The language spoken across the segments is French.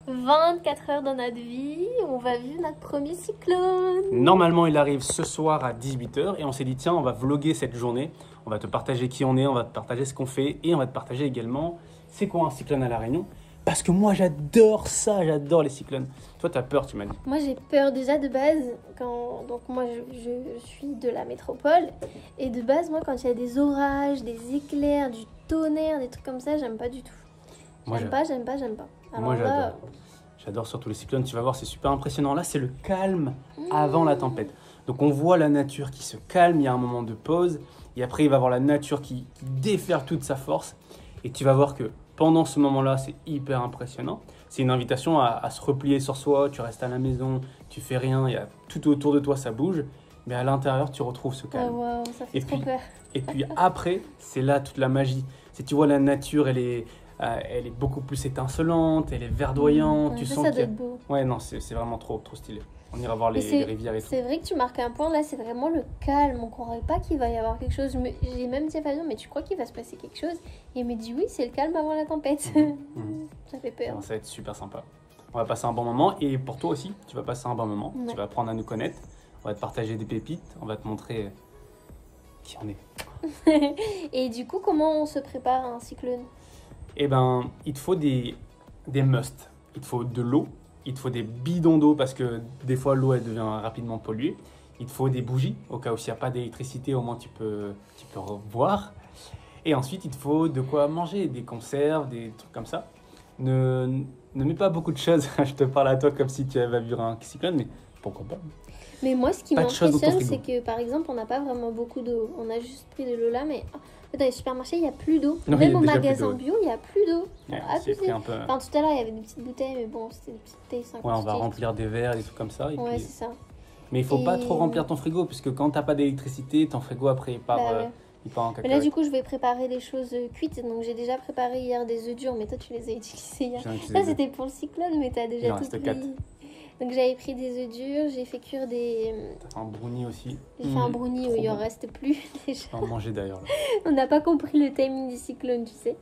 24 heures dans notre vie, on va vivre notre premier cyclone. Normalement, il arrive ce soir à 18h et on s'est dit tiens, on va vlogger cette journée. On va te partager qui on est, on va te partager ce qu'on fait et on va te partager également c'est quoi un cyclone à La Réunion. Parce que moi, j'adore ça, j'adore les cyclones. Toi, t'as peur, tu m'as dit. Moi, j'ai peur déjà de base. Donc moi, je suis de la métropole. Et de base, moi, quand il y a des orages, des éclairs, du tonnerre, des trucs comme ça, j'aime pas du tout. J'aime pas. Alors moi, j'adore. là, J'adore surtout les cyclones, tu vas voir, c'est super impressionnant. Là, c'est le calme avant la tempête. Donc, on voit la nature qui se calme, il y a un moment de pause. Et après, il va y avoir la nature qui déferle toute sa force. Et tu vas voir que pendant ce moment-là, c'est hyper impressionnant. C'est une invitation à se replier sur soi. Tu restes à la maison, tu fais rien. Il y a tout autour de toi, ça bouge. Mais à l'intérieur, tu retrouves ce calme. wow, ça fait trop peur. Et puis après, c'est là toute la magie. C'est, tu vois, la nature, elle est beaucoup plus étincelante, elle est verdoyante. Tu sens ça doit être beau. Ouais, non, c'est vraiment trop stylé. On ira voir les rivières et tout. C'est vrai que tu marques un point là, c'est vraiment le calme. On croirait pas qu'il va y avoir quelque chose. J'ai même dit à Fabien, mais tu crois qu'il va se passer quelque chose? Et il me dit oui, c'est le calme avant la tempête. Ça fait peur. Non, ça va être super sympa. On va passer un bon moment et pour toi aussi, tu vas passer un bon moment. Ouais. Tu vas apprendre à nous connaître. On va te partager des pépites. On va te montrer qui on est. Et du coup, comment on se prépare à un cyclone? Eh ben, il te faut des musts. Il te faut de l'eau. Il te faut des bidons d'eau parce que des fois l'eau elle devient rapidement polluée. Il te faut des bougies au cas où s'il n'y a pas d'électricité, au moins tu peux revoir. Et ensuite il te faut de quoi manger, des conserves, des trucs comme ça. Ne mets pas beaucoup de choses. Je te parle à toi comme si tu avais vivre un cyclone, mais pourquoi pas. Mais moi, ce qui Pas de choses dans ton m'impressionne, frigo. c'est que par exemple, on n'a pas vraiment beaucoup d'eau. On a juste pris de l'eau là, mais dans les supermarchés, il n'y a plus d'eau. Non, Même il y a au déjà plus magasin d'eau. bio, il n'y a plus d'eau. Ouais, Abusé. c'est pris un peu. Enfin, tout à l'heure, il y avait des petites bouteilles, mais bon, c'était des petites bouteilles 50 Ouais, on va remplir des verres, des trucs comme ça. Et Ouais, puis... c'est ça. Mais il faut pas Et- trop remplir ton frigo, puisque quand t'as pas d'électricité, ton frigo après il part, Bah ouais. il part en Mais cacahuète. là, du coup, je vais préparer des choses cuites. Donc, j'ai déjà préparé hier des œufs durs, mais toi, tu les as utilisés hier. J'en ai utilisé Ça, deux. c'était pour le cyclone, mais t'as Il déjà en tout reste pris. 4. Donc, j'avais pris des œufs durs, j'ai fait cuire des. T'as fait un brownie aussi. J'ai fait un brownie où trop il en bon. reste plus déjà. Je vais en manger d'ailleurs. Là. On n'a pas compris le timing du cyclone, tu sais.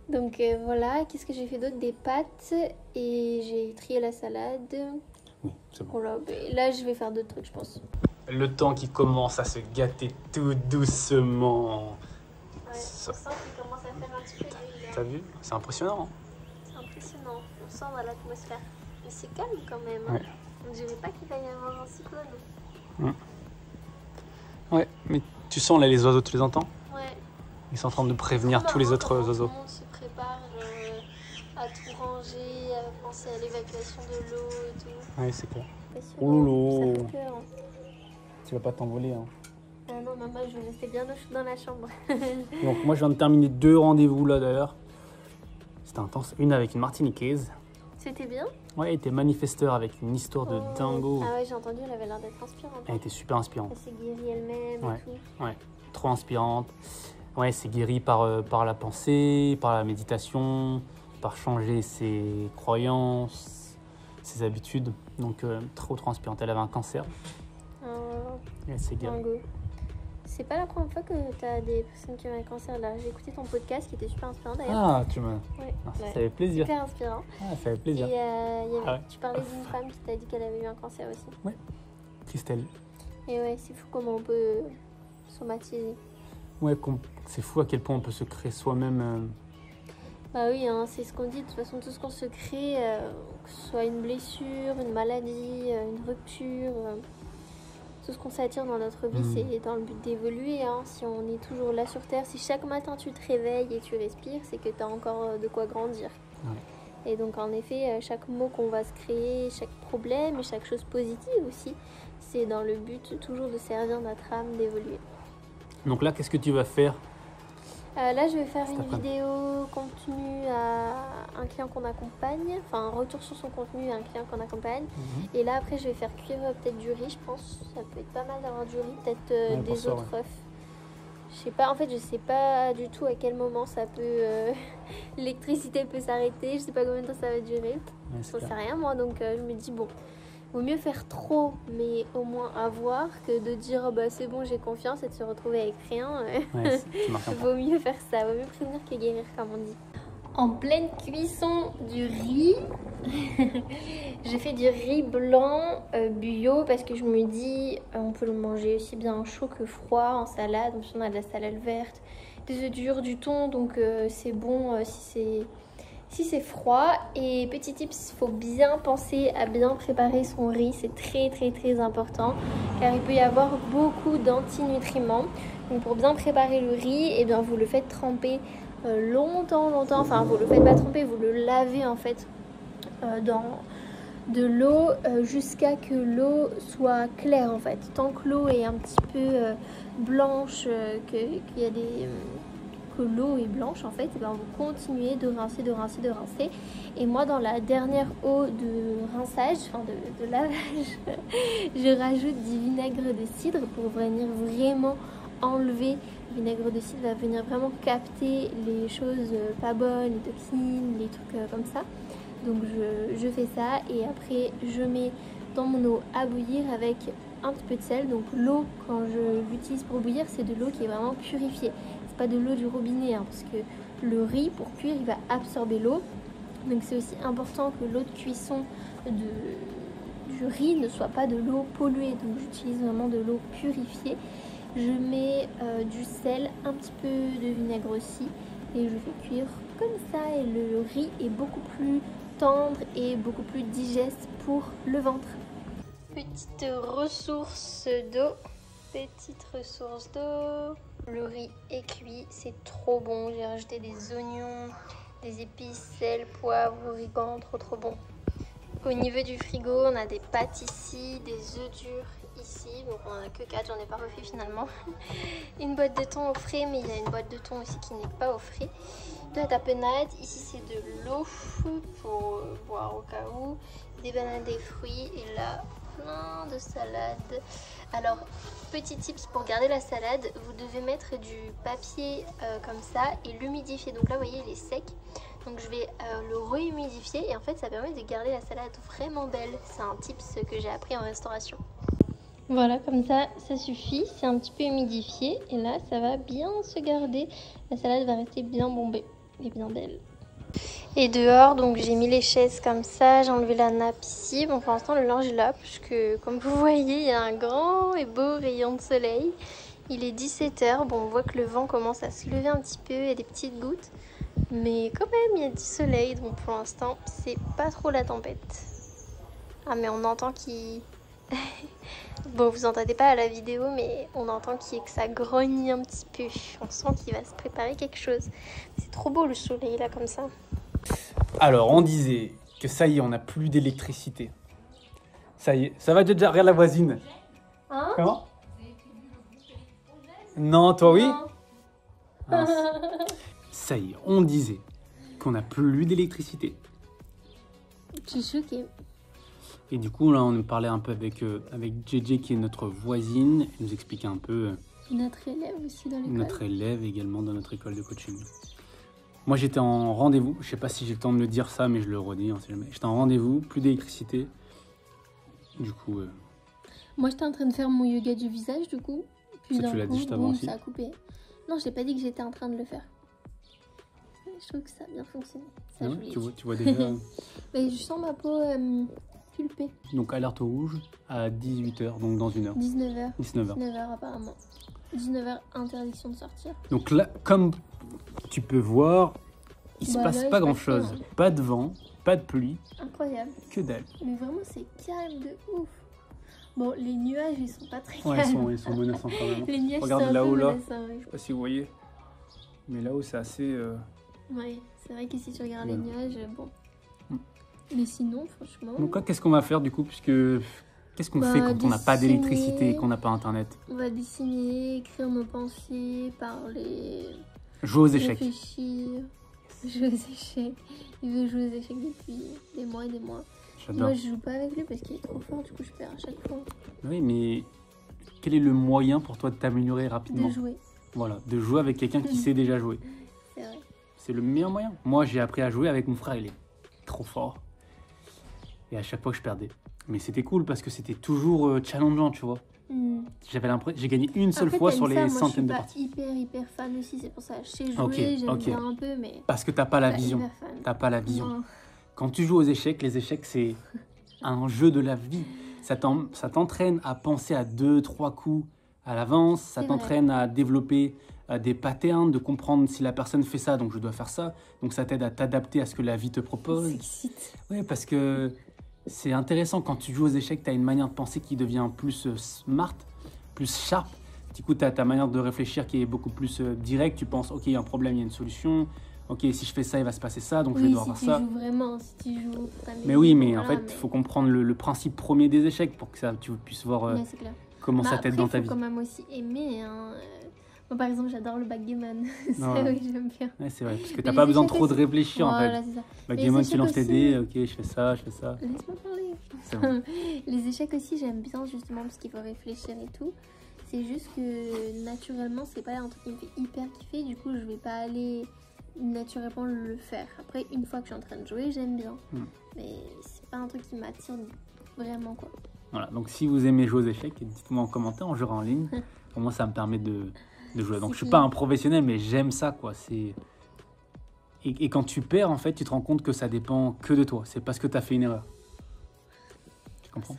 Donc voilà, qu'est-ce que j'ai fait d'autre? Des pâtes et j'ai trié la salade. Oui, c'est bon. Voilà, mais là je vais faire d'autres trucs, je pense. Le temps qui commence à se gâter tout doucement. Ouais, Ça- on sent qu'il commence à faire un petit peu gris, là. T'as vu? C'est impressionnant. Hein. C'est impressionnant, on sent dans l'atmosphère. Mais c'est calme quand même. Hein. Ouais. On dirait pas qu'il va y avoir un cyclone. Ouais, mais tu sens là les oiseaux, tu les entends? Ouais. Ils sont en train de prévenir tous les autres oiseaux. Tout le monde se prépare à tout ranger, à penser à l'évacuation de l'eau et tout. Ouais, c'est clair. Impressionnant. Oh lolo. Ça fait peur. Hein. Tu vas pas t'envoler. Hein. Ah non, maman, je vais rester bien au chaud dans la chambre. Donc moi je viens de terminer 2 rendez-vous là d'ailleurs. C'était intense. Une avec une Martiniquaise. C'était bien? Ouais, elle était manifesteur avec une histoire de dingo. Ah ouais, j'ai entendu, elle avait l'air d'être inspirante. Elle était super inspirante. Elle s'est guérie elle-même Ouais. et tout. Ouais, trop inspirante. Ouais, c'est guéri par la pensée, par la méditation, par changer ses croyances, ses habitudes. Donc trop inspirante. Elle avait un cancer et elle s'est guérie. Dingo. C'est pas la première fois que tu as des personnes qui ont un cancer. Là, j'ai écouté ton podcast qui était super inspirant d'ailleurs. Ah, tu m'as... Ouais. Ça Ouais. fait plaisir. Super inspirant. Ah, ça fait Et plaisir. Ah ouais. tu parlais d'une femme qui t'a dit qu'elle avait eu un cancer aussi. Christelle. Et ouais, c'est fou comment on peut somatiser. Ouais, c'est fou à quel point on peut se créer soi-même. Bah oui, hein, c'est ce qu'on dit. De toute façon, tout ce qu'on se crée, que ce soit une blessure, une maladie, une rupture, tout ce qu'on s'attire dans notre vie, c'est dans le but d'évoluer. Hein. Si on est toujours là sur Terre, si chaque matin tu te réveilles et tu respires, c'est que tu as encore de quoi grandir. Ouais. Et donc en effet, chaque mot qu'on va se créer, chaque problème et chaque chose positive aussi, c'est dans le but toujours de servir notre âme, d'évoluer. Donc là, qu'est-ce que tu vas faire? Là, je vais faire Cet une après-midi. vidéo contenu à un client qu'on accompagne, enfin un retour sur son contenu à un client qu'on accompagne. Et là, après, je vais faire cuire peut-être du riz, je pense. Ça peut être pas mal d'avoir du riz, peut-être Ouais, pour des ça, autres œufs. Je sais pas, en fait, je sais pas du tout à quel moment ça peut. L'électricité peut s'arrêter, je sais pas combien de temps ça va durer. Ouais, Je c'est sais clair. rien, moi, donc je me dis, bon, vaut mieux faire trop, mais au moins avoir, que de dire, oh, bah c'est bon, j'ai confiance et de se retrouver avec rien. Ouais, tu marques un point. Vaut mieux faire ça, vaut mieux prévenir que guérir, comme on dit. En pleine cuisson du riz, j'ai fait du riz blanc bio parce que je me dis on peut le manger aussi bien chaud que froid en salade. Donc on a de la salade verte, des œufs durs, du thon, donc c'est bon si c'est froid. Et petit tips, il faut bien penser à bien préparer son riz, c'est très important car il peut y avoir beaucoup d'antinutriments. Donc pour bien préparer le riz, eh bien, vous le faites tremper longtemps, enfin vous le faites pas tremper, vous le lavez en fait dans de l'eau jusqu'à que l'eau soit claire en fait. Tant que l'eau est un petit peu blanche, qu'il y a que l'eau est blanche en fait, et bien vous continuez de rincer. Et moi dans la dernière eau de rinçage, enfin de lavage, je rajoute du vinaigre de cidre pour venir vraiment enlever. Le vinaigre de cidre va venir vraiment capter les choses pas bonnes, les toxines, les trucs comme ça. Donc je fais ça et après je mets dans mon eau à bouillir avec un petit peu de sel. Donc l'eau quand je l'utilise pour bouillir, c'est de l'eau qui est vraiment purifiée. C'est pas de l'eau du robinet hein, parce que le riz pour cuire il va absorber l'eau. Donc c'est aussi important que l'eau de cuisson du riz ne soit pas de l'eau polluée. Donc j'utilise vraiment de l'eau purifiée. Je mets du sel, un petit peu de vinaigre aussi et je fais cuire comme ça et le riz est beaucoup plus tendre et beaucoup plus digeste pour le ventre. Petite ressource d'eau, le riz est cuit, c'est trop bon, j'ai rajouté des oignons, des épices, sel, poivre, origan, trop bon. Au niveau du frigo, on a des pâtes ici, des œufs durs ici, donc on en a que 4, j'en ai pas refait finalement. Une boîte de thon au frais, mais il y a une boîte de thon aussi qui n'est pas au frais. De la tapenade, ici c'est de l'eau pour boire au cas où, des bananes, des fruits et là plein de salade. Alors petit tips pour garder la salade, vous devez mettre du papier comme ça et l'humidifier. Donc là vous voyez il est sec. Donc je vais le rehumidifier et en fait ça permet de garder la salade vraiment belle. C'est un tips que j'ai appris en restauration. Voilà, comme ça suffit. C'est un petit peu humidifié et là ça va bien se garder. La salade va rester bien bombée et bien belle. Et dehors, donc j'ai mis les chaises comme ça, j'ai enlevé la nappe ici. Bon pour l'instant le linge est là puisque comme vous voyez il y a un grand et beau rayon de soleil. Il est 17h, bon on voit que le vent commence à se lever un petit peu et des petites gouttes. Mais quand même il y a du soleil donc pour l'instant c'est pas trop la tempête. Ah mais on entend qu'il... Bon vous entendez pas à la vidéo mais on entend que ça grogne un petit peu. On sent qu'il va se préparer quelque chose. C'est trop beau le soleil là comme ça. Alors on disait que ça y est on n'a plus d'électricité. Ça y est, ça va déjà, regarde la voisine. Hein? Comment? Non, toi oui? Non. Mince. Ça y est, on disait qu'on n'a plus d'électricité. Je suis choquée. Et du coup, là, on nous parlait un peu avec JJ, qui est notre voisine. Elle nous expliquait un peu... Notre élève aussi dans l'école. Notre élève également dans notre école de coaching. Moi, j'étais en rendez-vous. Je sais pas si j'ai le temps de le dire ça, mais je le redis. On sait jamais. J'étais en rendez-vous, plus d'électricité. Du coup... Moi, j'étais en train de faire mon yoga du visage, du coup. Puis Ça, tu l'as dit juste avant aussi. Ça a coupé. Non, je n'ai pas dit que j'étais en train de le faire. Je trouve que ça a bien fonctionné. Ça, Ah ouais, tu vois déjà... Mais je sens ma peau pulpée. Donc, alerte au rouge à 18h, donc dans 1 heure. 19h. 19h. 19h apparemment. 19h, interdiction de sortir. Donc là, comme tu peux voir, il se passe là, pas il grand passe chose. rien. Pas de vent, pas de pluie, Incroyable. que dalle. Mais vraiment, c'est calme de ouf. Bon, les nuages, ils sont pas très Ouais, calmes. ils sont menaçants quand même. Les nuages, Regarde c'est un là-haut, peu là. menaçant, oui. Je sais pas si vous voyez, mais là-haut c'est assez... Ouais, c'est vrai que si tu regardes Voilà. les nuages, bon. Mm. Mais sinon, franchement... Donc là, qu'est-ce qu'on va faire du coup, puisque... Qu'est-ce qu'on fait quand on n'a pas dessiner. d'électricité et qu'on n'a pas internet? On va dessiner, écrire nos pensées, parler, Jouer aux échecs. réfléchir, jouer aux échecs. Il veut jouer aux échecs depuis des mois et des mois. J'adore. Moi, je joue pas avec lui parce qu'il est trop fort, du coup, je perds à chaque fois. Oui, mais quel est le moyen pour toi de t'améliorer rapidement? De jouer, Voilà, de jouer avec quelqu'un qui sait déjà jouer. c'est vrai. C'est le meilleur moyen. Moi, j'ai appris à jouer avec mon frère, il est trop fort. Et à chaque fois, je perdais. Mais c'était cool parce que c'était toujours challengeant, tu vois. J'avais l'impression, j'ai gagné une seule Après, fois t'aimes sur les ça, moi, centaines de je parties. suis pas hyper fan aussi, c'est pour ça. Je sais jouer, Ok, j'aime ok. bien un peu, mais Parce que t'as pas la pas vision. hyper fan. T'as pas la vision. Non. Quand tu joues aux échecs, les échecs, c'est un jeu de la vie. Ça t'entraîne à penser à 2-3 coups à l'avance. Ça C'est vrai. t'entraîne à développer des patterns, de comprendre si la personne fait ça, donc je dois faire ça. Donc ça t'aide à t'adapter à ce que la vie te propose. S'excite. Ouais, parce que c'est intéressant quand tu joues aux échecs, tu as une manière de penser qui devient plus smart, plus sharp. Du coup, tu as ta manière de réfléchir qui est beaucoup plus directe. Tu penses, ok, il y a un problème, il y a une solution. Ok, si je fais ça, il va se passer ça, donc je vais Oui, devoir si faire tu ça. joues vraiment, si tu joues pour t'amuser, Mais oui, mais en voilà, fait, il faut comprendre le principe premier des échecs pour que tu puisses voir Ouais, c'est clair. comment Bah, ça t'aide après, dans ta faut vie. quand même aussi aimer. Hein. Moi, par exemple, j'adore le backgammon. Ça, Ouais. oui, j'aime bien. Ouais, c'est vrai, parce que Mais t'as les pas besoin échecs trop de aussi. réfléchir en Voilà, fait. c'est ça. Backgammon, les tu lances tes échecs dés, aussi. ok, je fais ça, je fais ça. Laisse-moi parler. C'est bon. Les échecs aussi, j'aime bien justement parce qu'il faut réfléchir et tout. C'est juste que naturellement, c'est pas un truc qui me fait hyper kiffer. Du coup, je vais pas aller naturellement le faire. Après, une fois que je suis en train de jouer, j'aime bien. Mais c'est pas un truc qui m'attire vraiment, quoi. Voilà, donc si vous aimez jouer aux échecs, dites-moi en commentaire, on jouera en ligne. Pour moi, ça me permet de jouer. Donc je suis pas un professionnel, mais j'aime ça, quoi. Et quand tu perds, en fait, tu te rends compte que ça dépend que de toi. C'est parce que tu as fait une erreur. Tu comprends?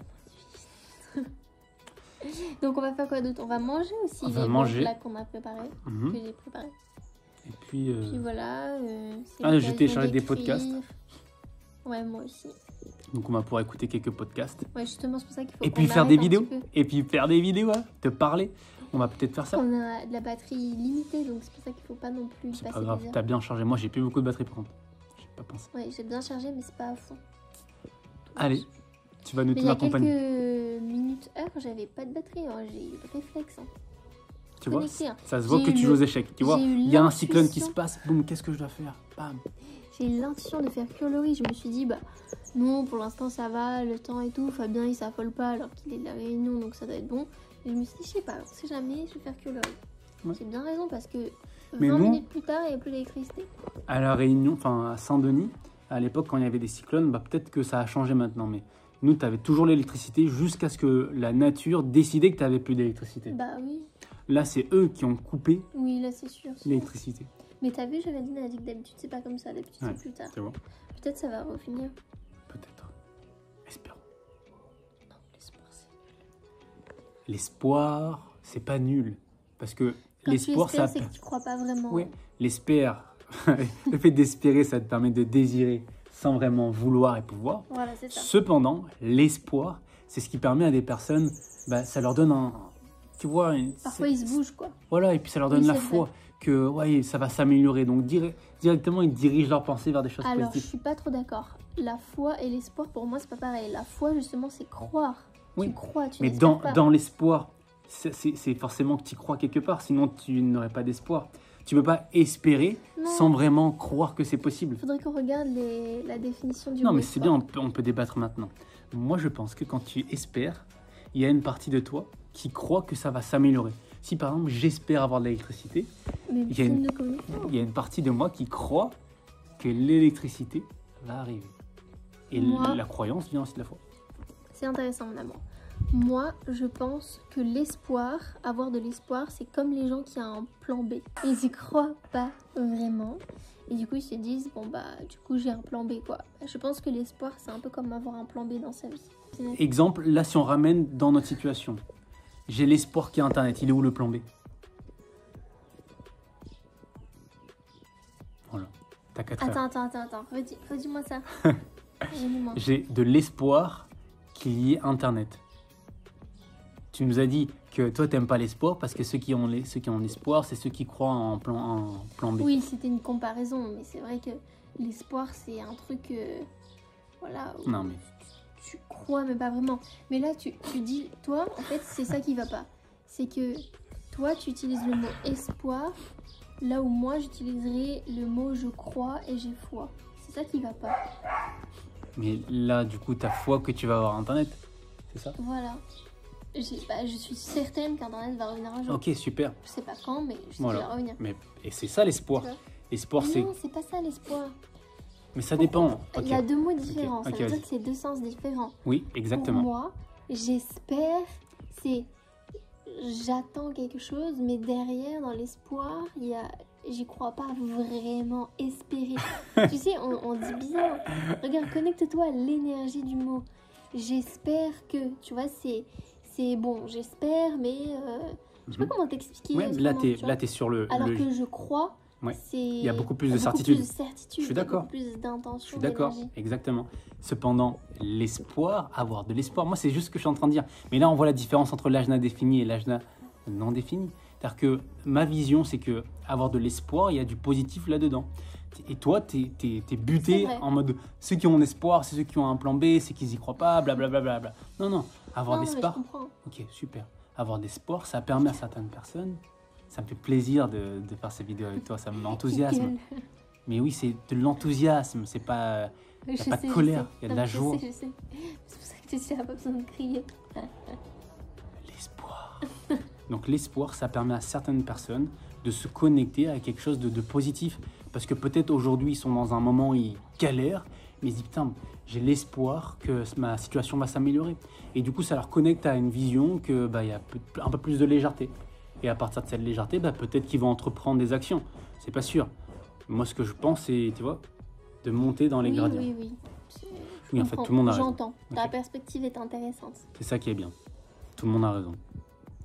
Donc on va faire quoi d'autre? On va manger aussi On va les manger. plats qu'on a préparés, Mhm. que j'ai préparés. Et puis, Puis voilà. C'est Ah, j'ai l'occasion téléchargé des d'écrire. podcasts. Ouais, moi aussi. donc on va pouvoir écouter quelques podcasts. Ouais, justement, c'est pour ça qu'il faut Et qu'on puis faire arrête des un vidéos. petit peu. Et puis faire des vidéos, hein, te parler. On va peut-être faire ça. On a de la batterie limitée, donc c'est pour ça qu'il faut pas non plus C'est passer pas grave, des heures. t'as bien chargé. Moi, j'ai plus beaucoup de batterie par contre. J'ai pas pensé. Ouais, j'ai bien chargé, mais c'est pas à fond. Allez, tu vas nous Mais il y a accompagner. quelques minutes, heures, j'avais pas de batterie. Hein. J'ai eu le réflexe. Hein. Tu vois, connecté, hein. ça se voit J'ai que eu tu le- joues aux échecs. Tu vois, j'ai eu il y a un cyclone qui l'intuition. se passe. Boum, qu'est-ce que je dois faire? Bam. J'ai eu l'intuition de faire coloris. Je me suis dit, bah non, pour l'instant ça va, le temps et tout. Fabien il s'affole pas alors qu'il est de la Réunion, donc ça doit être bon. Et je me suis dit, je sais pas, on sait jamais, je vais faire coloris. Ouais. J'ai bien raison parce que Mais 20 nous- minutes plus tard, il n'y a plus d'électricité. À La Réunion, enfin à Saint-Denis, à l'époque quand il y avait des cyclones, bah, peut-être que ça a changé maintenant. Mais nous, tu avais toujours l'électricité jusqu'à ce que la nature décidait que tu n'avais plus d'électricité. Bah oui, Là, c'est eux qui ont coupé oui, là c'est sûr. l'électricité. Mais t'as vu, Géraldine a dit que d'habitude c'est pas comme ça, d'habitude Ouais. c'est plus tard. Tu vois, Peut-être ça va refinir. peut-être. Espérons. Non, l'espoir c'est. L'espoir, c'est pas nul. Parce que Quand l'espoir, tu ça. espères, c'est que tu crois pas vraiment. Oui, l'espère. Le fait d'espérer, ça te permet de désirer sans vraiment vouloir et pouvoir. Voilà, c'est ça. Cependant, l'espoir, c'est ce qui permet à des personnes, bah, ça leur donne un. Tu vois, Parfois ils se bougent quoi. voilà, et puis ça leur donne Oui, la c'est foi que ouais, ça va s'améliorer. Donc directement, ils dirigent leur pensée vers des choses Alors, je positives. suis pas trop d'accord. La foi et l'espoir, pour moi, c'est pas pareil. La foi, justement, c'est croire. Oui, Tu crois, tu mais n'espères pas. dans l'espoir, c'est forcément que tu crois quelque part, sinon tu n'aurais pas d'espoir. Tu peux pas espérer Non. sans vraiment croire que c'est possible. Il faudrait qu'on regarde la définition du Non, mot mais c'est bien, espoir. on peut débattre maintenant. Moi, je pense que quand tu espères, il y a une partie de toi qui croit que ça va s'améliorer. Si par exemple, j'espère avoir de l'électricité, Mais il y a une- signe de communication. il y a une partie de moi qui croit que l'électricité va arriver. Et Moi- la croyance vient aussi de la foi. C'est intéressant, mon amour. Moi, je pense que l'espoir, avoir de l'espoir, c'est comme les gens qui ont un plan B. Ils y croient pas vraiment. Et du coup, ils se disent, bon bah, du coup, j'ai un plan B, quoi. Je pense que l'espoir, c'est un peu comme avoir un plan B dans sa vie. Exemple, là, si on ramène dans notre situation, j'ai l'espoir qu'il y ait Internet. Il est où le plan B? Voilà. T'as 4 heures. Attends. Redis-moi ça. Redis-moi. J'ai de l'espoir qu'il y ait Internet. Tu nous as dit que toi, t'aimes pas l'espoir parce que ceux qui ont l'espoir, c'est ceux qui croient en plan B. Oui, c'était une comparaison, mais c'est vrai que l'espoir, c'est un truc, voilà, où Non, mais tu crois, mais pas vraiment. Mais là, tu dis, toi, en fait, c'est ça qui va pas. C'est que toi, tu utilises le mot espoir, là où moi, j'utiliserais le mot je crois et j'ai foi. C'est ça qui va pas. Mais là, du coup, t'as foi que tu vas avoir Internet, c'est ça? Voilà. Je suis certaine qu'Internet va revenir un jour. Ok, super. Je sais pas quand, mais je sais Voilà. qu'il va revenir. Et c'est ça l'espoir. Tu vois. L'espoir, Mais c'est... non, c'est pas ça l'espoir. Mais ça dépend. Il Ok. y a deux mots différents. ok, Ça veut vas-y. dire que c'est deux sens différents. Oui, exactement. Pour moi, j'espère, c'est j'attends quelque chose, mais derrière, dans l'espoir, j'y crois pas vraiment, espérer. Tu sais, on dit bien, regarde, connecte-toi à l'énergie du mot. J'espère que, tu vois, c'est bon, j'espère, mais je sais pas comment t'expliquer. Ouais, là, t'es sur le... Alors que je crois, Ouais. Il il y a beaucoup plus de certitude. Je suis d'accord. Beaucoup plus d'intention. Je suis d'accord, d'énergie. exactement. Cependant, l'espoir, avoir de l'espoir, moi c'est juste ce que je suis en train de dire. Mais là on voit la différence entre l'ajna défini et l'ajna non défini. C'est-à-dire que ma vision c'est que avoir de l'espoir, il y a du positif là-dedans. Et toi, t'es buté en mode ceux qui ont espoir, c'est ceux qui ont un plan B, c'est qu'ils y croient pas, blablabla. Bla. Non, avoir d'espoir. Ok, super. Avoir d'espoir, ça permet à certaines personnes. Ça me fait plaisir de faire ces vidéos avec toi, ça m'enthousiasme. Mais oui, c'est de l'enthousiasme, c'est pas... Il n'y a pas de colère, il y a de la joie. Je sais. C'est pour ça que tu dis, pas besoin de crier. L'espoir. Donc l'espoir, ça permet à certaines personnes de se connecter à quelque chose de positif. Parce que peut-être aujourd'hui, ils sont dans un moment où ils galèrent, mais ils se disent, putain, j'ai l'espoir que ma situation va s'améliorer. Et du coup, ça leur connecte à une vision qu'il y a un peu plus de légèreté. Et à partir de cette légèreté, peut-être qu'ils vont entreprendre des actions. C'est pas sûr. Moi, ce que je pense, c'est, tu vois, de monter dans les gradients. Oui. Oui, en fait, tout le monde a raison. J'entends. Ta perspective est intéressante. C'est ça qui est bien. Tout le monde a raison.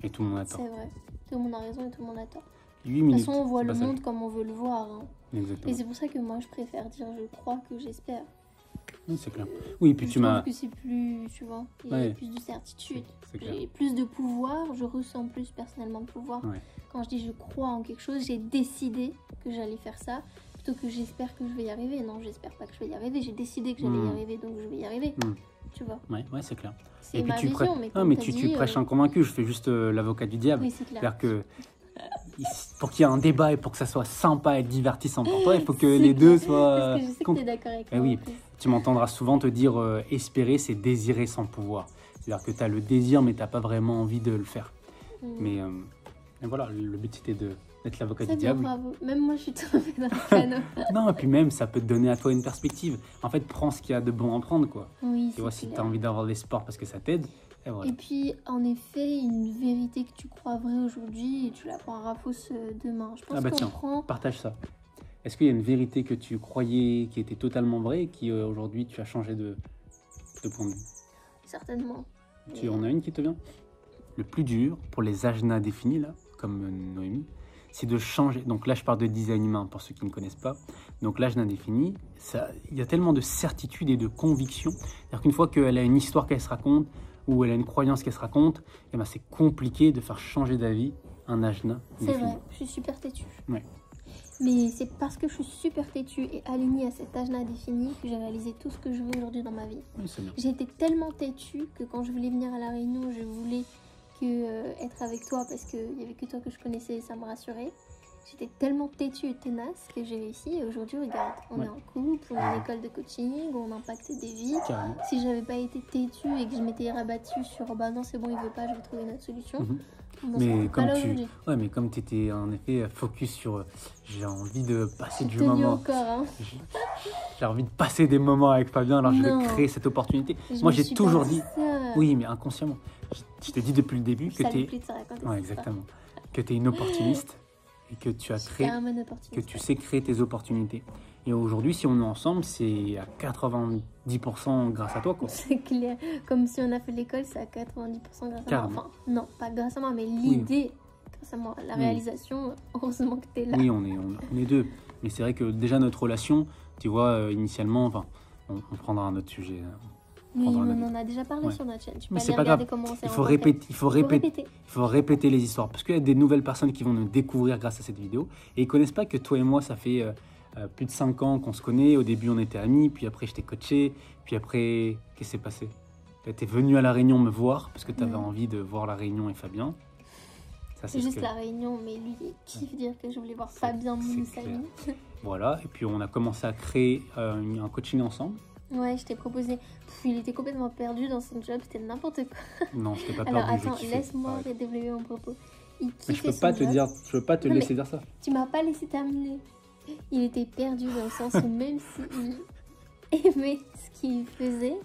Et tout le monde a tort. C'est vrai. Tout le monde a raison et tout le monde a tort. 8 minutes. De toute façon, on voit le monde comme on veut le voir. Hein. Exactement. Et c'est pour ça que moi, je préfère dire je crois que j'espère. Oui, c'est clair. Oui, puis tu m'as... Je trouve que c'est plus, tu vois, il y a plus de certitude. J'ai plus de pouvoir, je ressens plus personnellement de pouvoir. Ouais. Quand je dis je crois en quelque chose, j'ai décidé que j'allais faire ça, plutôt que j'espère que je vais y arriver. Non, j'espère pas que je vais y arriver, j'ai décidé que j'allais y arriver, donc je vais y arriver. Tu vois. Ouais, c'est clair. C'est ma vision, mais non, mais tu prêches un convaincu, je fais juste l'avocat du diable. Oui, c'est clair. C'est-à-dire que pour qu'il y ait un débat et pour que ça soit sympa et divertissant pour toi, il faut que les deux soient... Parce que je sais que tu es d'accord avec moi. Oui, tu m'entendras souvent te dire espérer, c'est désirer sans pouvoir. C'est-à-dire que tu as le désir, mais tu n'as pas vraiment envie de le faire. Mais voilà, le but c'était d'être l'avocat du diable. Bravo. Même moi, je suis tombée dans le canot. Non, et puis même, ça peut te donner à toi une perspective. En fait, prends ce qu'il y a de bon à prendre, quoi. Oui, tu vois, si tu as envie d'avoir de l'espoir parce que ça t'aide, et voilà. Et puis, en effet, une vérité que tu crois vraie aujourd'hui, et tu la prendras fausse demain. Je pense qu'on partage ça. Est-ce qu'il y a une vérité que tu croyais qui était totalement vraie et qui aujourd'hui tu as changé de point de vue? Certainement. Tu en as une qui te vient? Le plus dur pour les ajnas définis, là, comme Noémie, c'est de changer. Donc là, je parle de design humain pour ceux qui ne connaissent pas. Donc l'ajna défini, il y a tellement de certitude et de conviction. C'est-à-dire qu'une fois qu'elle a une histoire qu'elle se raconte ou elle a une croyance qu'elle se raconte, eh ben, c'est compliqué de faire changer d'avis un ajna défini. C'est vrai, je suis super têtue. Ouais. Mais c'est parce que je suis super têtue et alignée à cet ajna défini que j'ai réalisé tout ce que je veux aujourd'hui dans ma vie. Oui, c'est bien. J'ai été tellement têtue que quand je voulais venir à La Réunion, je voulais être avec toi parce qu'il n'y avait que toi que je connaissais et ça me rassurait. J'étais tellement têtue et tenace que j'ai réussi. Et aujourd'hui, regarde, on est en couple, on a une école de coaching, on impacte des vies. Carrément. Si j'avais pas été têtue et que je m'étais rabattue sur bah non, c'est bon, il veut pas, je vais trouver une autre solution. Mais comme tu étais en effet focus sur j'ai envie de passer du moment. Encore, hein. J'ai envie de passer des moments avec Fabien, alors je vais créer cette opportunité. Moi, j'ai toujours dit. Oui, mais inconsciemment. Je te dis depuis le début que tu es. Ouais, exactement. Que tu es une opportuniste. Et que tu as créé, que tu sais créer tes opportunités. Et aujourd'hui, si on est ensemble, c'est à 90% grâce à toi, quoi. C'est clair. Comme si on a fait l'école, c'est à 90% grâce à moi. Enfin, non, pas grâce à moi, mais l'idée, grâce à moi. La réalisation, heureusement que tu es là. Oui, on est deux. Mais c'est vrai que déjà, notre relation, tu vois, initialement, enfin, on prendra un autre sujet. Oui, on en a déjà parlé sur notre chaîne. Mais c'est pas grave. Il faut répéter les histoires. Parce qu'il y a des nouvelles personnes qui vont nous découvrir grâce à cette vidéo. Et ils ne connaissent pas que toi et moi, ça fait plus de 5 ans qu'on se connaît. Au début, on était amis. Puis après, je t'ai coaché. Puis après, qu'est-ce qui s'est passé? Tu étais venu à La Réunion me voir parce que tu avais envie de voir La Réunion et Fabien. C'est juste La Réunion, mais lui, il kiffe dire que je voulais voir Fabien, mon ami. Voilà. Et puis, on a commencé à créer un coaching ensemble. Ouais, je t'ai proposé. Il était complètement perdu dans son job, c'était n'importe quoi. Non, je t'ai pas perdu. Alors attends, laisse-moi développer mon propos. Mais je peux pas te pas te laisser dire ça. Tu m'as pas laissé terminer. Il était perdu dans le sens où même s'il aimait ce qu'il faisait,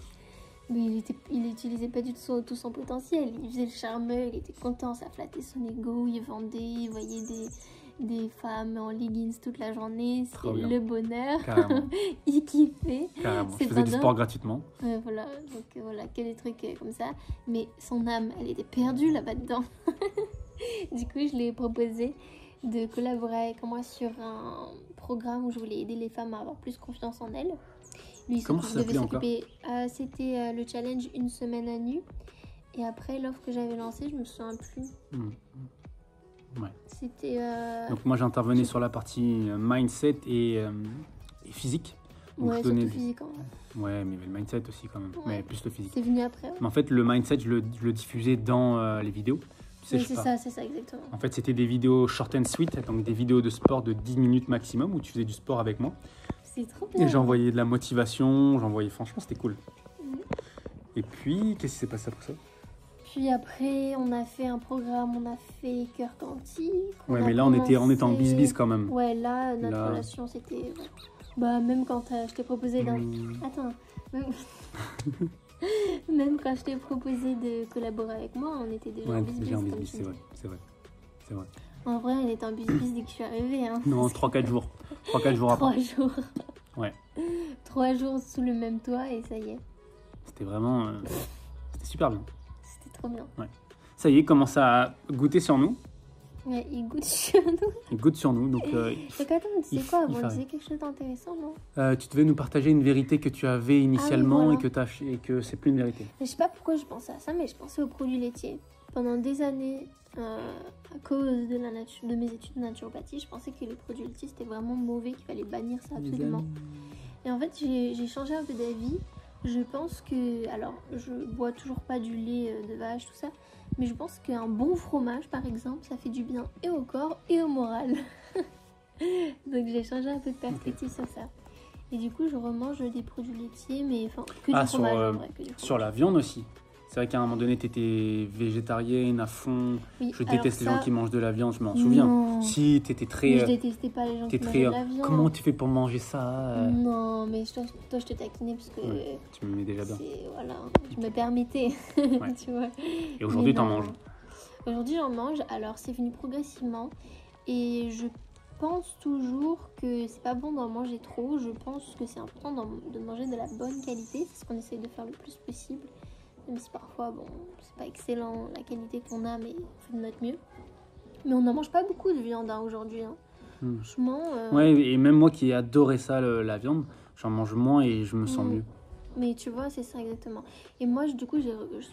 Mais il utilisait pas du tout son potentiel. Il faisait le charmeur, il était content, ça flattait son ego, il vendait, il voyait des femmes en leggings toute la journée. C'était le bonheur. Carrément. Il kiffait. Carrément. Je faisais du sport gratuitement. Voilà, donc voilà, que des trucs comme ça. Mais son âme, elle était perdue là-bas dedans. Du coup, je lui ai proposé de collaborer avec moi sur un programme où je voulais aider les femmes à avoir plus confiance en elles. Lui, comment ça s'appelait encore? C'était le challenge une semaine à nu. Et après, l'offre que j'avais lancée, je me souviens plus. Ouais. C'était... Donc moi, j'intervenais sur la partie mindset et physique. Donc, ouais, surtout physique. Ouais, mais le mindset aussi quand même. Ouais. Mais plus le physique. C'est venu après. Ouais. Mais en fait, le mindset, je le diffusais dans les vidéos. Tu sais, oui, c'est ça, exactement. En fait, c'était des vidéos short and sweet, donc des vidéos de sport de 10 minutes maximum où tu faisais du sport avec moi. C'est trop bien. Et j'envoyais de la motivation, franchement, c'était cool. Et puis, qu'est-ce qui s'est passé après ça? Puis après, on a fait un programme, on a fait Cœur Quantique. Ouais, mais là, on était en bis quand même. Ouais, là, notre relation, c'était... Bah, même quand je t'ai proposé d'un... Attends, même quand je t'ai proposé de collaborer avec moi, on était déjà en bis, c'est vrai. En vrai, on était en bis dès que je suis arrivée. Hein. Non, 3-4 jours. 3-4 jours après. 3 jours. Ouais. 3 jours sous le même toit et ça y est. C'était vraiment... C'était super bien. C'était trop bien. Ouais. Ça y est, il commence à goûter sur nous. Ouais, il goûte sur nous. Il goûte sur nous, donc... Donc attends, tu sais quoi, on disait quelque chose d'intéressant, non? Tu devais nous partager une vérité que tu avais initialement et que c'est plus une vérité. Je sais pas pourquoi je pensais à ça, mais je pensais aux produits laitiers. Pendant des années, à cause de mes études de naturopathie, je pensais que les produits laitiers c'était vraiment mauvais, qu'il fallait bannir ça absolument. Et en fait, j'ai changé un peu d'avis. Je pense que, alors, je bois toujours pas du lait de vache, tout ça, mais je pense qu'un bon fromage, par exemple, ça fait du bien et au corps et au moral. Donc j'ai changé un peu de perspective sur ça. Et du coup, je remange des produits laitiers, mais enfin, que du fromage en vrai. Sur la viande aussi. C'est vrai qu'à un moment donné, tu étais végétarienne à fond. Oui, je déteste les gens qui mangent de la viande, je m'en souviens. Non. Si, tu étais très... Mais je détestais pas les gens qui mangeaient de la viande. Comment tu fais pour manger ça Non, mais toi, je te taquinais parce que... Ouais, tu me mets déjà bien. Voilà, je me permettais, ouais. Tu vois. Et aujourd'hui, t'en manges? Aujourd'hui, j'en mange. Alors, c'est venu progressivement. Et je pense toujours que c'est pas bon d'en manger trop. Je pense que c'est important de manger de la bonne qualité. C'est ce qu'on essaye de faire le plus possible. Même si parfois, bon, c'est pas excellent la qualité qu'on a, mais on fait de notre mieux. Mais on n'en mange pas beaucoup de viande aujourd'hui. Hein. Franchement. Ouais, et même moi qui adorais ça, la viande, j'en mange moins et je me sens mieux. Mais tu vois, c'est ça exactement. Et moi, du coup,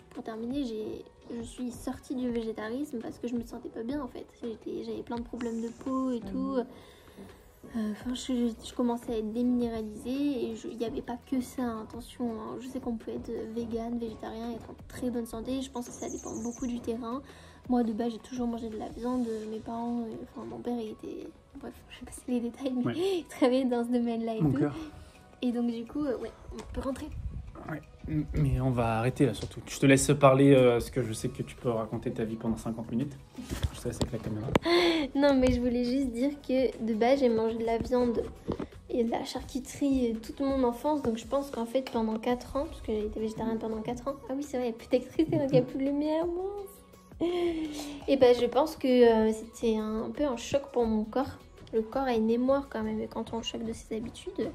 pour terminer, je suis sortie du végétarisme parce que je me sentais pas bien en fait. J'avais plein de problèmes de peau et tout. Enfin, je commençais à être déminéralisée et il n'y avait pas que ça, hein, attention, hein. Je sais qu'on peut être vegan, végétarien et être en très bonne santé, je pense que ça dépend beaucoup du terrain. Moi de base j'ai toujours mangé de la viande, mes parents, enfin mon père il était, bref je vais passer les détails, mais il travaillait dans ce domaine-là et tout. Et donc du coup, ouais, on peut rentrer. Ouais. Mais on va arrêter là surtout. Je te laisse parler parce que je sais que tu peux raconter ta vie pendant 50 minutes. Je te laisse avec la caméra. Non mais je voulais juste dire que de base j'ai mangé de la viande et de la charcuterie toute mon enfance. Donc je pense qu'en fait pendant 4 ans, parce que j'ai été végétarienne pendant 4 ans. Ah oui c'est vrai, il n'y a plus d'actrice, donc il n'y a plus de lumière. Et ben je pense que c'était un peu un choc pour mon corps. Le corps a une mémoire quand même et quand on choque de ses habitudes.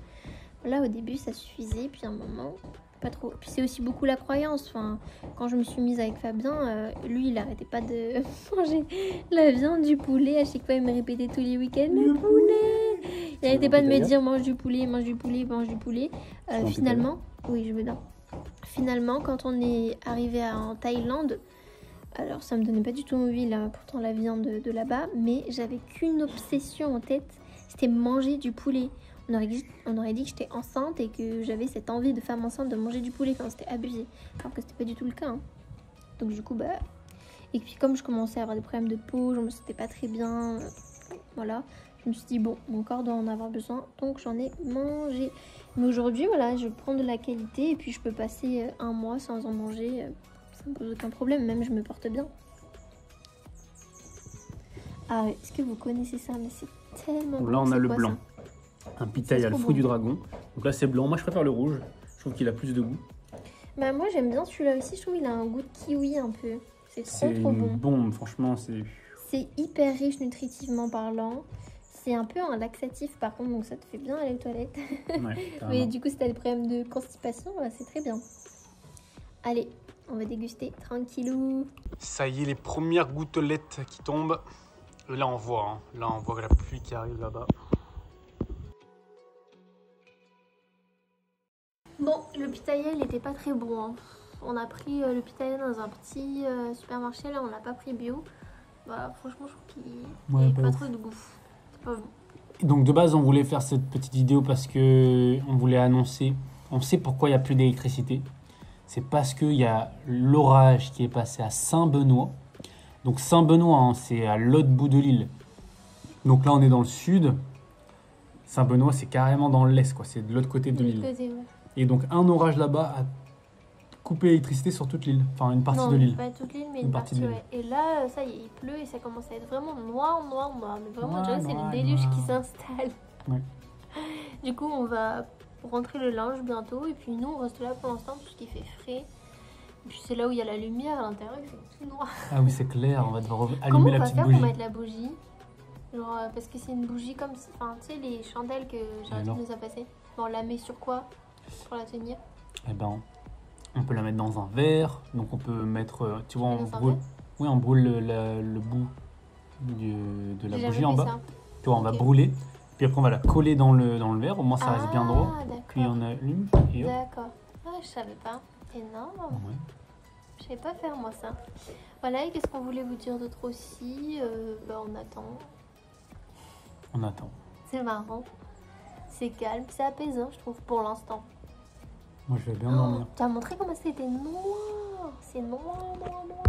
Là au début ça suffisait, puis à un moment... pas trop. Puis c'est aussi beaucoup la croyance. Enfin, quand je me suis mise avec Fabien, lui il arrêtait pas de manger la viande, du poulet. À chaque fois il me répétait tous les week-ends le poulet. Il arrêtait pas de me dire mange du poulet, mange du poulet, mange du poulet. Finalement, oui je veux bien. Finalement quand on est arrivé en Thaïlande, alors ça me donnait pas du tout envie là, pourtant la viande de là-bas, mais j'avais qu'une obsession en tête, c'était manger du poulet. On aurait dit que j'étais enceinte et que j'avais cette envie de femme enceinte de manger du poulet quand c'était abusé. Alors que c'était pas du tout le cas. Hein. Donc du coup, bah... Et puis comme je commençais à avoir des problèmes de peau, je me sentais pas très bien. Voilà. Je me suis dit, bon, mon corps doit en avoir besoin. Donc j'en ai mangé. Mais aujourd'hui, voilà, je prends de la qualité et puis je peux passer 1 mois sans en manger. Ça me pose aucun problème. Même je me porte bien. Ah, est-ce que vous connaissez ça? Mais c'est tellement bon. Là, on a le blanc. Ça un pitaille à le fruit du dragon. Donc là, c'est blanc. Moi, je préfère le rouge. Je trouve qu'il a plus de goût. Bah moi j'aime bien celui-là aussi, je trouve qu'il a un goût de kiwi un peu. C'est trop C'est trop une bon. bombe, franchement, c'est... C'est hyper riche nutritivement parlant. C'est un peu un laxatif par contre, donc ça te fait bien aller aux toilettes. Ouais, Mais carrément. du coup si t'as des problèmes de constipation, bah, c'est très bien. Allez, on va déguster tranquillou. Ça y est, les premières gouttelettes qui tombent. Et là, on voit, hein. Là, on voit la pluie qui arrive là-bas. Bon, le pitaya il était pas très bon. Hein. On a pris le pitaya dans un petit supermarché, là on n'a pas pris bio. Bah franchement je trouve qu'il n'y avait pas trop de goût. C'est pas bon. Donc de base, on voulait faire cette petite vidéo parce que on voulait annoncer, on sait pourquoi il n'y a plus d'électricité. C'est parce qu'il y a l'orage qui est passé à Saint-Benoît. Donc Saint-Benoît, hein, c'est à l'autre bout de l'île. Donc là, on est dans le sud. Saint-Benoît, c'est carrément dans l'est, quoi. C'est de l'autre côté de l'île. Côté, ouais. Et donc un orage là-bas a coupé l'électricité sur toute l'île. Enfin, une partie de l'île. Pas toute l'île, mais Une une partie partie, de l'île. ouais. Et là, ça y est, il pleut et ça commence à être vraiment noir. Mais vraiment, Noir, déjà, c'est noir, le déluge noir. qui s'installe. Ouais. Du coup, on va rentrer le linge bientôt. Et puis nous, on reste là pour l'instant parce qu'il fait frais. Et puis c'est là où il y a la lumière à l'intérieur, il fait tout noir. Ah oui, c'est clair. On va devoir Comment allumer on la va petite faire bougie. pour mettre la bougie? Genre, parce que c'est une bougie comme... Enfin, tu sais, les chandelles que Géraldine Alors nous a passées. Bon, on la met sur quoi pour la tenir? Eh ben, on peut la mettre dans un verre. Donc on peut mettre, tu vois, on Dans un brûle. verre Oui, on brûle le bout de la J'ai bougie jamais en fait bas. ça. Tu vois, on va Ok. brûler. Puis après, on va la coller dans le verre. Au moins, ça reste bien droit. Ah, d'accord. Puis on allume. Et hop. D'accord. Ah, je savais pas. Énorme. Ouais. Je savais pas faire moi ça. Voilà, et qu'est-ce qu'on voulait vous dire d'autre aussi? Bah, on attend. On attend. C'est marrant. C'est calme, c'est apaisant, je trouve, pour l'instant. Moi, je vais bien dormir. Tu as montré comment c'était noir. C'est noir, noir, noir.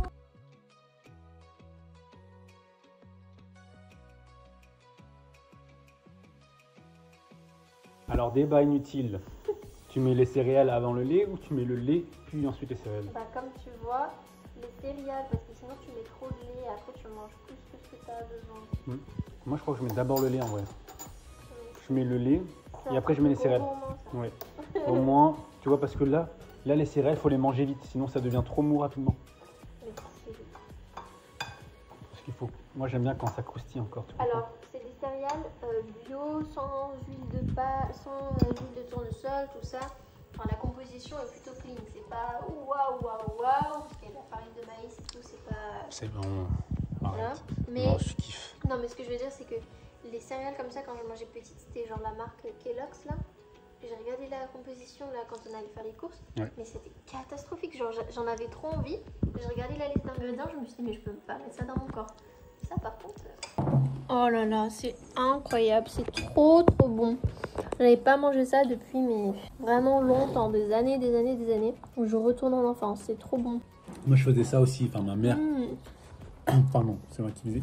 Alors, débat inutile. Tu mets les céréales avant le lait ou tu mets le lait puis ensuite les céréales? Bah, comme tu vois, les céréales, parce que sinon tu mets trop de lait, après tu manges plus que ce que tu as besoin. Moi, je crois que je mets d'abord le lait en vrai. Je mets le lait et après je mets les céréales. Ouais. Au moins, tu vois, parce que là les céréales, il faut les manger vite, sinon ça devient trop mou rapidement. Parce qu'il faut. Moi, j'aime bien quand ça croustille encore. Tu comprends? Alors, c'est des céréales bio, sans huile de tournesol, tout ça. Enfin, la composition est plutôt clean. C'est pas waouh, parce qu'il y a de la farine de maïs et tout, c'est pas. C'est bon. Voilà. Arrête. Mais Non, je kiffe. non, mais ce que je veux dire, c'est que les céréales comme ça, quand je mangeais petite, c'était genre la marque Kellogg's là. J'ai regardé la composition là quand on allait faire les courses, Ouais. mais c'était catastrophique. Genre, j'en avais trop envie. J'ai regardé la liste d'ingrédients, je me suis dit, mais je peux pas mettre ça dans mon corps. Ça, par contre. Oh là là, c'est incroyable, c'est trop trop bon. Je n'avais pas mangé ça depuis mais vraiment longtemps, des années. Je retourne en enfance, c'est trop bon. Moi, je faisais ça aussi. Enfin, ma mère. Pardon, c'est moi qui faisais.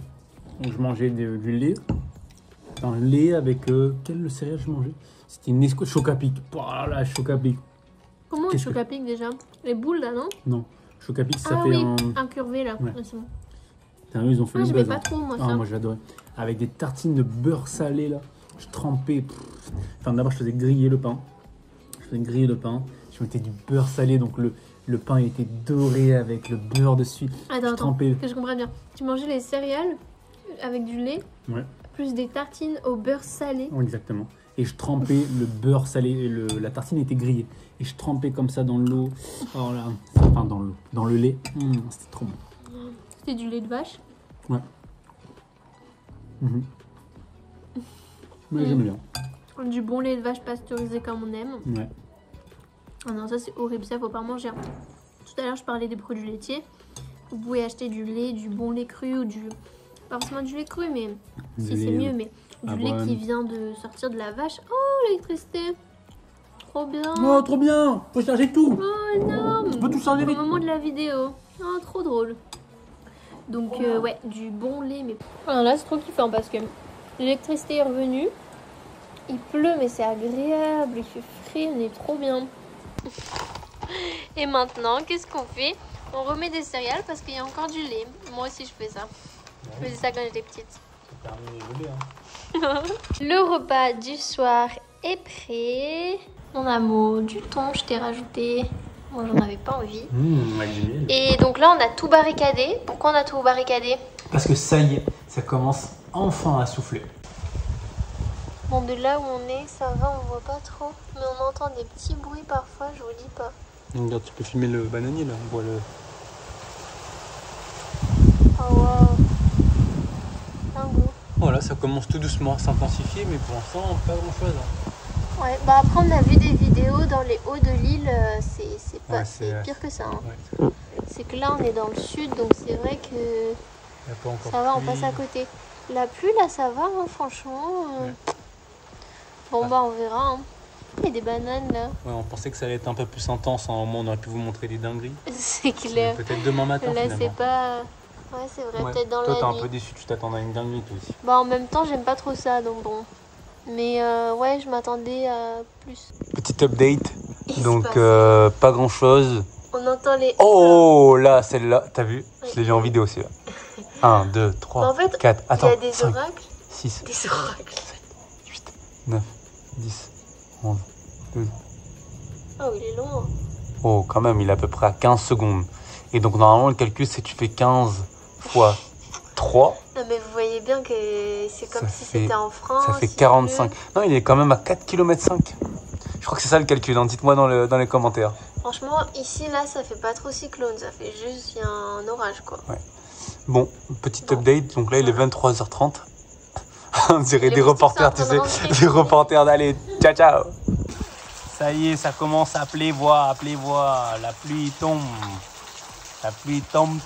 Donc, je mangeais du lait. Un lait avec. Quelle céréale je mangeais? C'était une Nesquik Chocapic. Oh là, Chocapic. Comment un Qu'est-ce que- chocapic déjà? Les boules là, non? Non, Chocapic, ça Ah fait oui, un. incurvé là. Ouais. Ah, c'est bon. Putain, eux, ils ont fait Ah, le j'aimais buzz. pas hein. trop moi Ah, ça. moi, j'adorais. Avec des tartines de beurre salé là. Je trempais. Enfin, d'abord, je faisais griller le pain. Je mettais du beurre salé, donc le pain était doré avec le beurre dessus. Attends, trempais. que je comprenne bien. Tu mangeais les céréales avec du lait, Ouais, plus des tartines au beurre salé. exactement. Et je trempais le beurre salé. Et la tartine était grillée. Et je trempais comme ça dans l'eau. Oh là. Enfin, dans l'eau. Dans le lait. C'était trop bon. C'était du lait de vache. Ouais. Mais j'aime bien. Du bon lait de vache pasteurisé comme on aime. Ouais. Ah non, ça c'est horrible, ça faut pas manger. Tout à l'heure je parlais des produits laitiers. Vous pouvez acheter du lait, du bon lait cru ou du... Pas forcément du lait cru, mais Du si c'est lait, mieux, mais du lait avoine. qui vient de sortir de la vache. Oh, l'électricité. Trop bien. Oh, trop bien! Faut charger tout! Oh, énorme. Tu peux tout charger Au vite! moment de la vidéo. Oh, trop drôle. Donc, ouais, du bon lait, mais... Alors là, c'est trop kiffant parce que l'électricité est revenue. Il pleut, mais c'est agréable. Il fait frais, on est trop bien. Et maintenant, qu'est-ce qu'on fait? On remet des céréales parce qu'il y a encore du lait. Moi aussi, je fais ça. Je faisais ça quand j'étais petite. C'est terminé le lait, hein. Le repas du soir est prêt. Mon amour, du thon, je t'ai rajouté. Moi, j'en avais pas envie. Avec du miel. Et donc là, on a tout barricadé. Pourquoi on a tout barricadé? Parce que ça y est, ça commence enfin à souffler. Bon, de là où on est, ça va, on voit pas trop. Mais on entend des petits bruits parfois, je vous dis pas. Regarde, tu peux filmer le bananier là, on voit le... Oh waouh. Dingo. Voilà, ça commence tout doucement à s'intensifier, mais pour l'instant, pas grand chose. Ouais, bah après on a vu des vidéos dans les hauts de l'île, c'est pas, Ouais, c'est pire que ça. Hein. Ouais. C'est que là on est dans le sud, donc c'est vrai que Y a pas encore ça va, on pluie. passe à côté. La pluie là ça va, hein, franchement. Ouais. Bon bah on verra. Hein. Il y a des bananes là. Ouais, on pensait que ça allait être un peu plus intense, hein. Au moins on aurait pu vous montrer des dingueries. C'est clair. Peut-être demain matin Là finalement. c'est pas... Ouais c'est vrai, Ouais. peut-être dans Toi la t'es un nuit. peu déçu, tu t'attendais à une dinguerie toi aussi. Bah en même temps j'aime pas trop ça, donc bon. Mais ouais, je m'attendais à plus. Petite update, Il se donc passe. pas grand chose. On entend les... Oh là, celle-là, t'as vu? Je l'ai Ouais. vu en vidéo aussi là. 1, 2, Bah, 3, en fait, 4, il y attends, a des 5, oracles. 6, Des oracles. 8, 9, 10, 11, 12. Oh il est long. Oh, quand même, il est à peu près à 15 secondes. Et donc, normalement, le calcul, c'est que tu fais 15 fois 3. Non mais vous voyez bien que c'est comme Ça si fait- c'était en France. Ça fait il 45. pleut. Non, il est quand même à 4 km 5. Je crois que c'est ça le calcul. Hein. Dites-moi dans les commentaires. Franchement, ici là, ça fait pas trop cyclone, ça fait juste il y a un orage quoi. Bon, petite Bon. update. Donc là, il est 23h30. On dirait Les des moustiques reporters, sont en tu train sais. de rentrer. Des reporters d'aller. Ciao, ciao. Ça y est, ça commence à pleuvoir, La pluie tombe. La pluie tombe.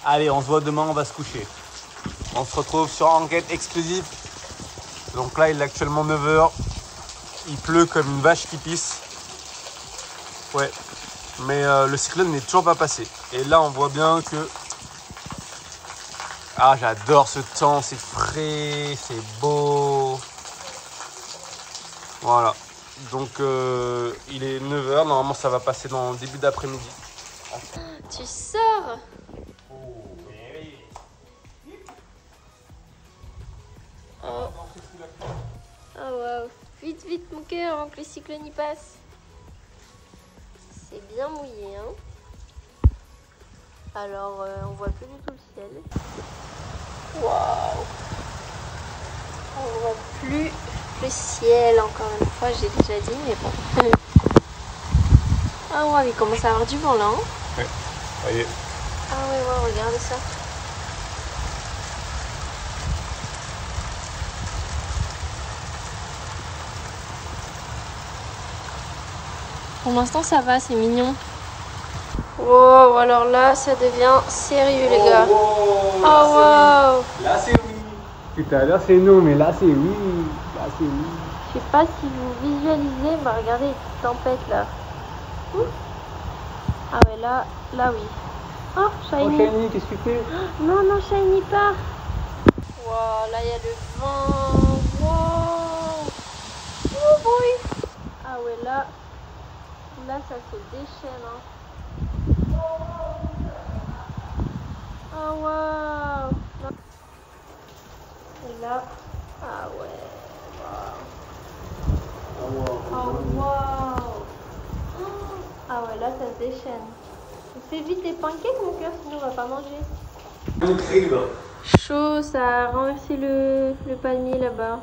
Allez, on se voit demain, on va se coucher. On se retrouve sur Enquête Exclusive. Donc là, il est actuellement 9h. Il pleut comme une vache qui pisse. Ouais. Mais le cyclone n'est toujours pas passé. Et là, on voit bien que... Ah, j'adore ce temps, c'est frais, c'est beau. Voilà. Donc, il est 9h. Normalement, ça va passer dans le début d'après-midi. Tu sors. Oh. Oh waouh. Vite, vite mon cœur avant que le cyclone y passe. C'est bien mouillé hein. Alors on voit plus du tout le ciel. Waouh. On voit plus le ciel encore une fois, j'ai déjà dit mais bon. Ah ouais, il commence à avoir du vent là hein. Ouais, ça y est. Ah ouais, ouais, regardez ça. Pour l'instant ça va, c'est mignon. Wow, alors là ça devient sérieux les gars. Oh wow. Là, c'est oui. Tout à l'heure, c'est non, mais là, c'est oui. Là, c'est oui. Je sais pas si vous visualisez, mais regardez, cette tempête là. Ah ouais, là oui. Oh, Shiny. Shiny, qu'est-ce que tu fais? Non, non, Shiny part. Wow, là il y a le vent. Wow. Oh boy. Ah ouais, là ça se déchaîne. Hein. Oh wow. Et là, ah ouais. Wow. Oh wow. Ah ouais, là ça se déchaîne. Fais vite les pancakes mon cœur, sinon on va pas manger. Chaud, ça a renversé le palmier là-bas.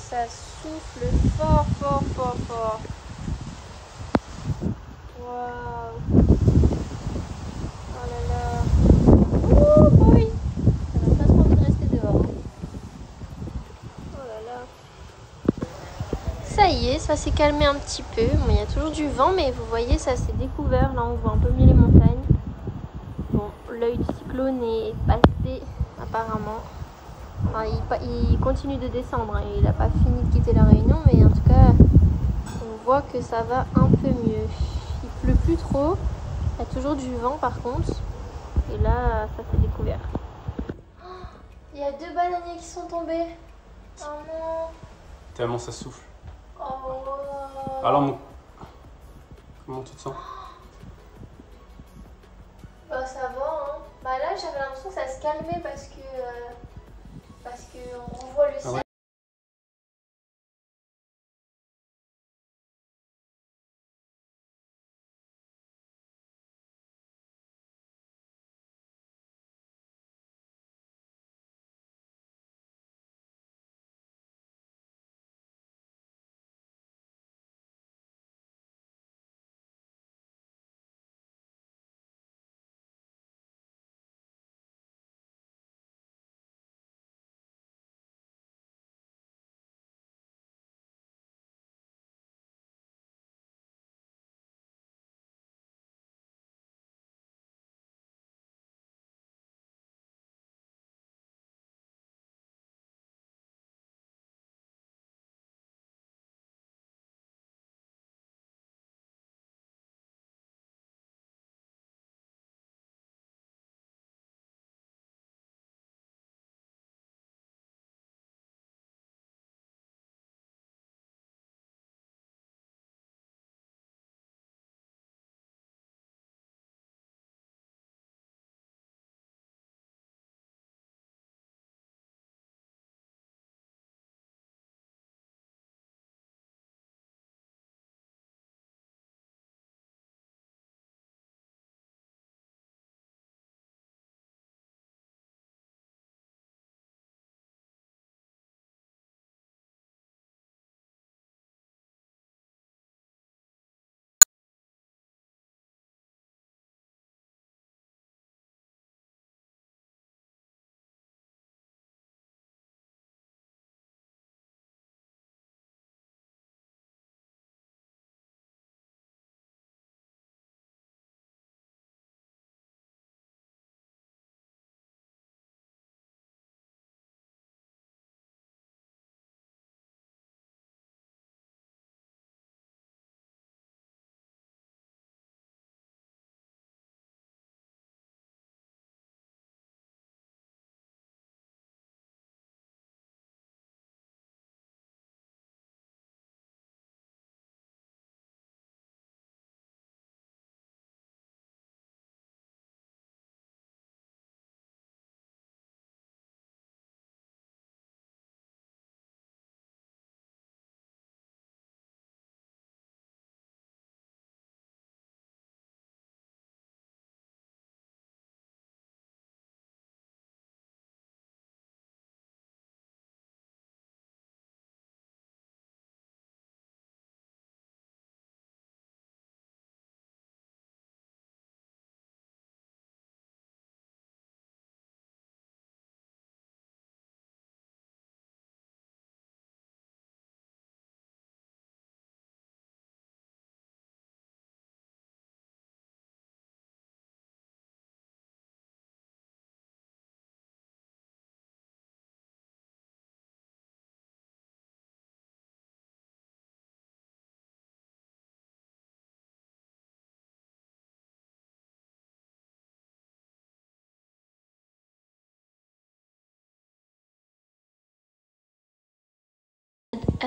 Ça souffle fort, fort, fort, fort. Waouh. Oh là là. Oh boy. Ça va pas trop envie de rester dehors. Oh là là. Ça y est, ça s'est calmé un petit peu. Bon, il y a toujours du vent, mais vous voyez, ça s'est découvert. Là, on voit un peu mieux les montagnes. Bon, l'œil du cyclone est passé, apparemment. Enfin, il continue de descendre. Hein. Il n'a pas fini de quitter la Réunion, mais en tout cas, on voit que ça va un peu mieux. Il pleut plus trop. Il y a toujours du vent, par contre. Et là, ça s'est découvert. Il y a 2 bananiers qui sont tombés. Oh non. Tellement ça souffle. Oh. Alors, comment tu te sens? Bah ça va hein. Bah là j'avais l'impression que ça se calmait parce que on voit le ciel.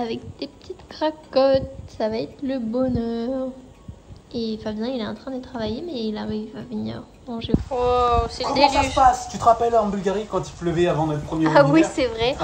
avec des petites cracottes. Ça va être le bonheur. Et Fabien, il est en train de travailler, mais il arrive à venir manger. Wow, c'est le déluge. Comment ça se passe? Tu te rappelles en Bulgarie quand il pleuvait avant notre premier Ah oui, c'est vrai.